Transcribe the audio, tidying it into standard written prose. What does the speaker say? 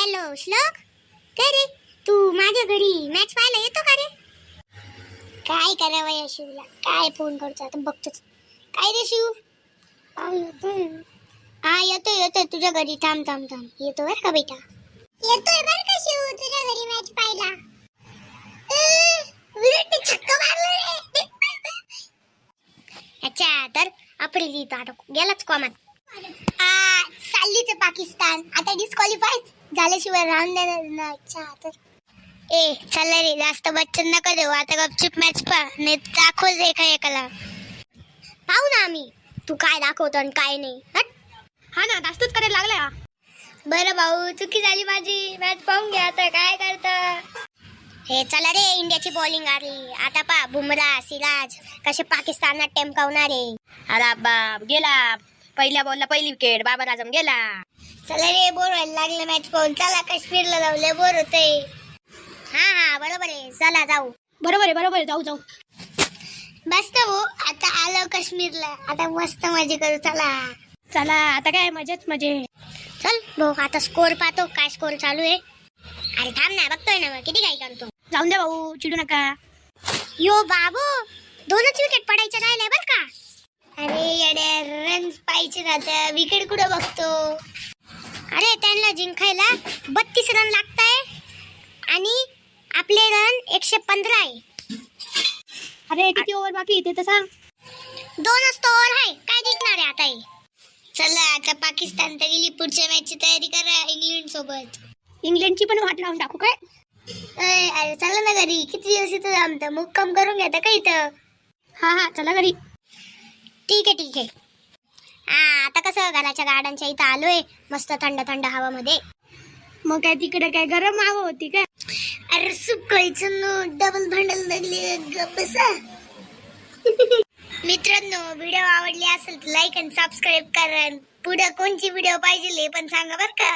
Hello श्लोक, काय रे तू माझ्या घरी मॅच पाहायला येतो का रे? काय करावं या शिवला, काय फोन करतो आता बघतोच. काय रे शिव? हा येतोय तुझ्या घरी. थांब थांब थांब, येतो बरं का बेटा, येतोय बरं का शिव तुझ्या घरी मॅच पाहायला. विराटने छक्का मारला रे. अच्छा तर आपली आता गेलाच कॉमन. चाललीच पाकिस्तान आता डिस्क्वालिफाय झाल्याशिवाय राहून देणार नाही. अच्छा तर ए चल रे, जास्त बच्चन नका देऊ आता, गपचूप मॅच पहा, नाही दाखव एकाला. पाहू ना आम्ही तू काय दाखवतो आणि काय नाही. हा ना, जास्तच करायला लागला. बरं भाऊ, चुकी झाली माझी, मॅच पाहून घ्या आता, काय करता. हे चला रे, इंडियाची बॉलिंग आली आता. पा बुमराह सिराज कसे पाकिस्तानात टेमकावणारे. अरे बाप, गेला पहिल्या बॉलला पहिली विकेट. बाबर आझम गेला. चला रे, बोर व्हायला लागलं मॅच पाहून. चला काश्मीरला जाऊ, लय बोर होतंय. हा बरोबर आहे, चला जाऊ. बरोबर आहे, जाऊ. बस भाऊ, आता आलो काश्मीरला, आता मस्त मजे करू. चला आता काय मजेच मजे. चल भाऊ, आता स्कोर पाहतो, काय स्कोर चालू आहे. अरे थांब ना, बघतोय ना किती काय करतो. जाऊन दे भाऊ, चिडू नका. यो बाबू, 2च विकेट पडायच्या राहिल्या बर का. अरे येड्या, रन पाहिजे राहत्या, विकेट कुठं बघतो. अरे त्यांना जिंकायला 32 रन लागताय आणि आपले रन 115 आहे. अरे किती ओव्हर बाकी ते तर सांग. 2च तर ओव्हर आहे, काय जिंकणार आहे आता हे. चला आता पाकिस्तान तर गेली, पुढच्या मॅचची तयारी करा इंग्लंड सोबत. इंग्लंडची पण वाट लावून टाकू काय? अरे चला ना घरी, किती दिवस इथं आमचं मुक्काम करून घेता का इथं. हा चला घरी. ठीक आहे. आता कसं घराच्या गार्डनच्या इथं आलोय, मस्त थंड थंड हवामध्ये. मग काय तिकडे काय गरम हवा होती काय? अरे सुकायचं नो, डबल भांडल लागली बसा. मित्रांनो, व्हिडिओ आवडली असेल तर लाईक आणि सबस्क्राईब करा. पुढे कोणची व्हिडिओ पाहिजे हे पण सांगा बर का.